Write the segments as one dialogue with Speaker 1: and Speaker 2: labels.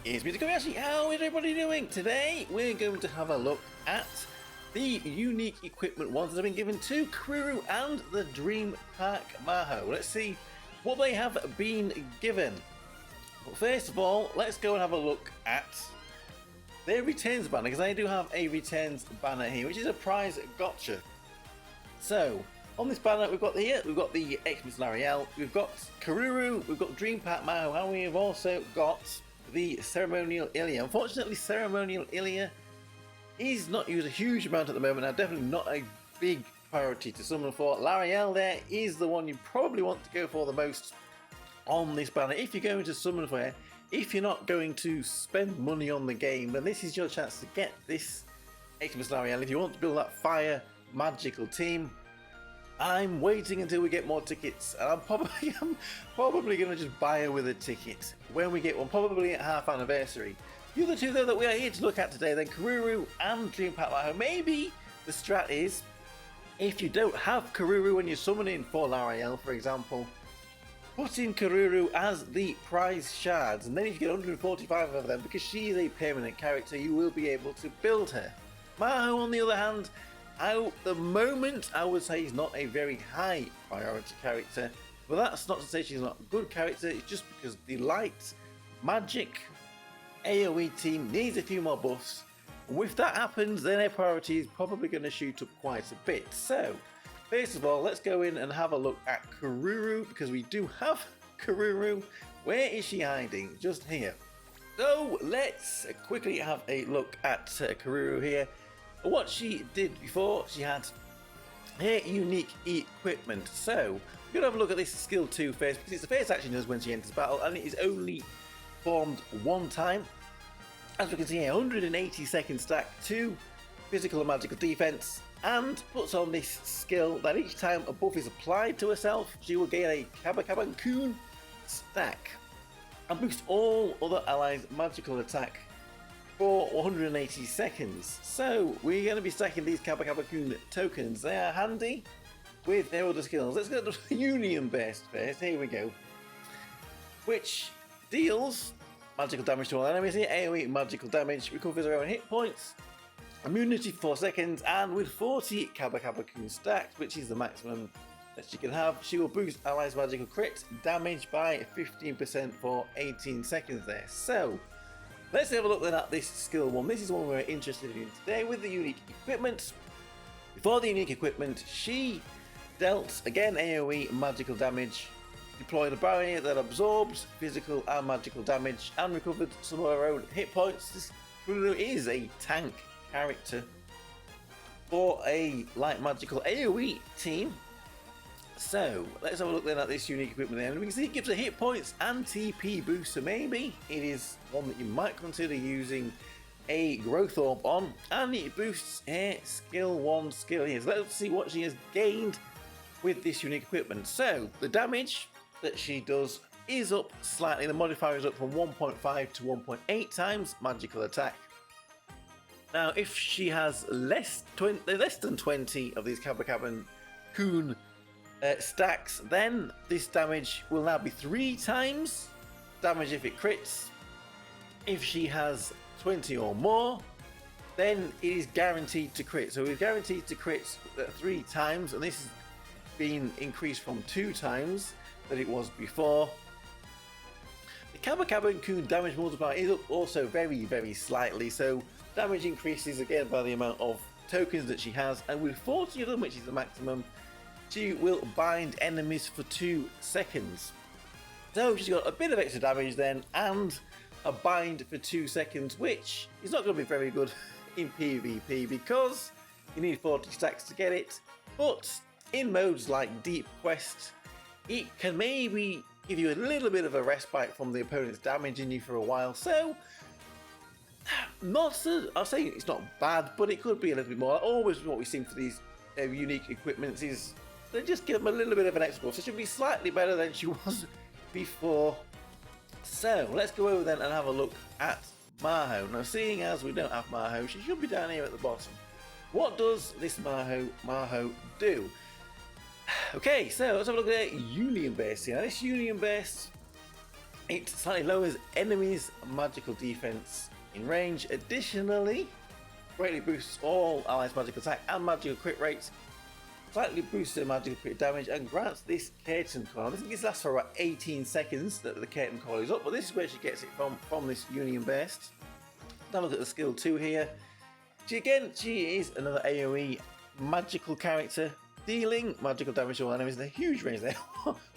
Speaker 1: It's me, Tokkuri Yashi. How is everybody doing? Today we're going to have a look at the unique equipment ones that have been given to Kururu and the DPMaho. Let's see what they have been given. But first of all, let's go and have a look at their returns banner, because I do have a returns banner here, which is a prize gotcha. So on this banner we've got the Xmas L'Oreal, we've got Kururu, we've got DPMaho, and we have also got the Ceremonial Ilya. Unfortunately, Ceremonial Ilya is not used a huge amount at the moment. Now, definitely not a big priority to summon for. L'Oreal there is the one you probably want to go for the most on this banner if you're going to summon for it. If you're not going to spend money on the game, then this is your chance to get this Xmas L'Oreal if you want to build that fire magical team. I'm waiting until we get more tickets, and I'm probably going to just buy her with a ticket when we get one, probably at half anniversary. The other two though that we are here to look at today, then Kururu and DPMaho. Maybe the strat is, if you don't have Kururu when you're summoning for L'Oreal, for example, put in Kururu as the prize shards, and then if you get 145 of them, because she is a permanent character, you will be able to build her. Maho, on the other hand, at the moment, I would say he's not a very high priority character, but that's not to say she's not a good character. It's just because the light magic AoE team needs a few more buffs. And if that happens, then their priority is probably going to shoot up quite a bit. So first of all, let's go in and have a look at Kururu, because we do have Kururu. Where is she hiding? Just here. So let's quickly have a look at Kururu here. What she did before, she had her unique equipment. So we're going to have a look at this skill 2 first, because it's the first action she does when she enters battle, and it is only formed one time. As we can see here, 180 second stack, 2 physical and magical defense, and puts on this skill that each time a buff is applied to herself, she will gain a Kun stack and boost all other allies' magical attack for 180 seconds. So we're going to be stacking these Kun tokens. They are handy with their other skills. Let's go to the Union Burst first. Here we go. Which deals magical damage to all enemies here. AoE magical damage, recovers her own hit points, immunity for 4 seconds, and with 40 Kun stacked, which is the maximum that she can have, she will boost allies' magical crit damage by 15% for 18 seconds there. So let's have a look then at this skill 1. This is the one we're interested in today with the unique equipment. Before the unique equipment, she dealt, again, AoE magical damage, deployed a barrier that absorbed physical and magical damage, and recovered some of her own hit points. This Kururu is a tank character for a light magical AoE team. So let's have a look then at this unique equipment there, and we can see it gives her hit points and TP boost, so maybe it is one that you might consider using a growth orb on, and it boosts her skill 1 skill here. So let's see what she has gained with this unique equipment. So the damage that she does is up slightly. The modifier is up from 1.5 to 1.8 times magical attack. Now if she has less than 20 of these Kun stacks, then this damage will now be 3 times damage if it crits. If she has 20 or more, then it is guaranteed to crit. So we're guaranteed to crit 3 times, and this has been increased from 2 times that it was before. The Kun damage multiplier is up also very, very slightly, so damage increases again by the amount of tokens that she has, and with 40 of them, which is the maximum, she will bind enemies for 2 seconds. So she's got a bit of extra damage then, and a bind for 2 seconds, which is not going to be very good in PvP because you need 40 stacks to get it. But in modes like Deep Quest, it can maybe give you a little bit of a respite from the opponent's damaging you for a while. So I'll say it's not bad, but it could be a little bit more. Always what we've seen for these unique equipments is they just give them a little bit of an extra buff, so she'll be slightly better than she was before. So let's go over then and have a look at Maho. Now, seeing as we don't have Maho, she should be down here at the bottom. What does this Maho do? Okay, so let's have a look at Union Burst here. Now, this Union Burst it slightly lowers enemies' magical defense in range. Additionally, greatly boosts all allies' magical attack and magical crit rates, slightly boosts their magical crit damage, and grants this curtain call. I think this lasts for about 18 seconds that the curtain call is up, but this is where she gets it from this Union Burst. Have a look at the skill 2 here. She is another AoE magical character, dealing magical damage to all enemies in a huge range there,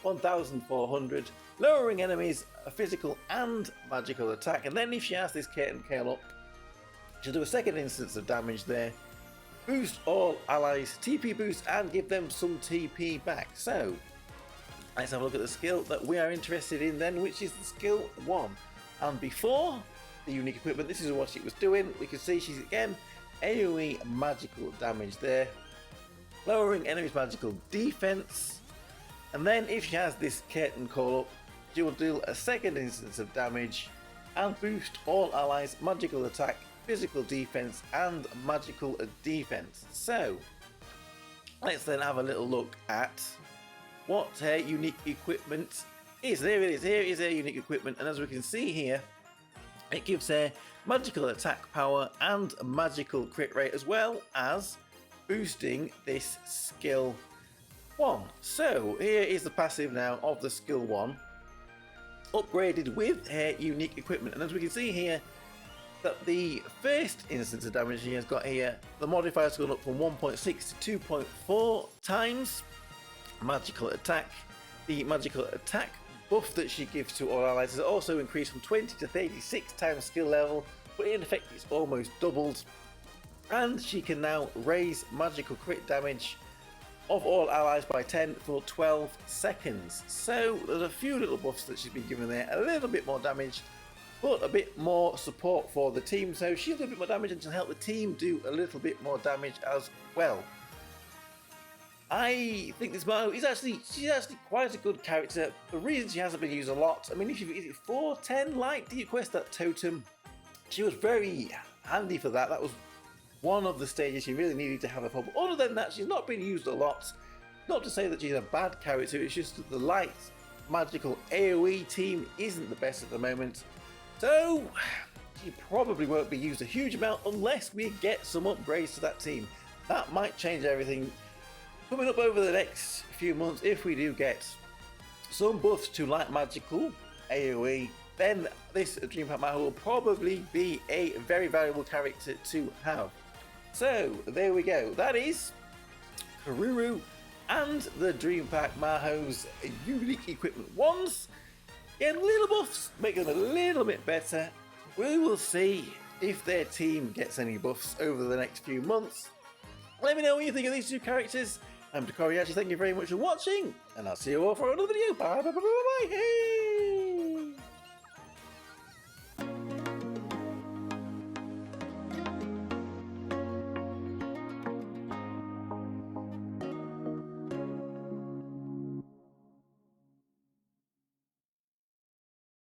Speaker 1: 1,400, lowering enemies a physical and magical attack. And then if she has this curtain call up, she'll do a second instance of damage there, boost all allies TP boost and give them some TP back. So let's have a look at the skill that we are interested in then, which is the skill 1. And before the unique equipment, this is what it was doing. We can see she's again AoE magical damage there, lowering enemies magical defense. And then if she has this curtain call up, she will do a second instance of damage and boost all allies magical attack, physical defense and magical defense. So let's then have a little look at what her unique equipment is. There it is. Here is her unique equipment, and as we can see here, it gives her magical attack power and magical crit rate, as well as boosting this skill 1. So here is the passive now of the skill 1, upgraded with her unique equipment. And as we can see here, that the first instance of damage she has got here, the modifier has gone up from 1.6 to 2.4 times magical attack. The magical attack buff that she gives to all allies has also increased from 20 to 36 times skill level, but in effect it's almost doubled. And she can now raise magical crit damage of all allies by 10 for 12 seconds. So there's a few little buffs that she's been given there, a little bit more damage, but a bit more support for the team. So she'll do a bit more damage and she'll help the team do a little bit more damage as well. I think this Maho is she's actually quite a good character. The reason she hasn't been used a lot, I mean, if you is it 410 light, do you quest that totem? She was very handy for that. That was one of the stages she really needed to have a pop. Other than that, she's not been used a lot. Not to say that she's a bad character, it's just that the light magical AoE team isn't the best at the moment. So she probably won't be used a huge amount unless we get some upgrades to that team. That might change everything coming up over the next few months. If we do get some buffs to light magical AoE, then this DPMaho will probably be a very valuable character to have. So there we go. That is Kururu and the DPMaho's unique equipment ones. Get little buffs, make them a little bit better. We will see if their team gets any buffs over the next few months. Let me know what you think of these two characters. I'm Tokkuri Yashi, thank you very much for watching, and I'll see you all for another video. Bye bye bye bye bye. Hey!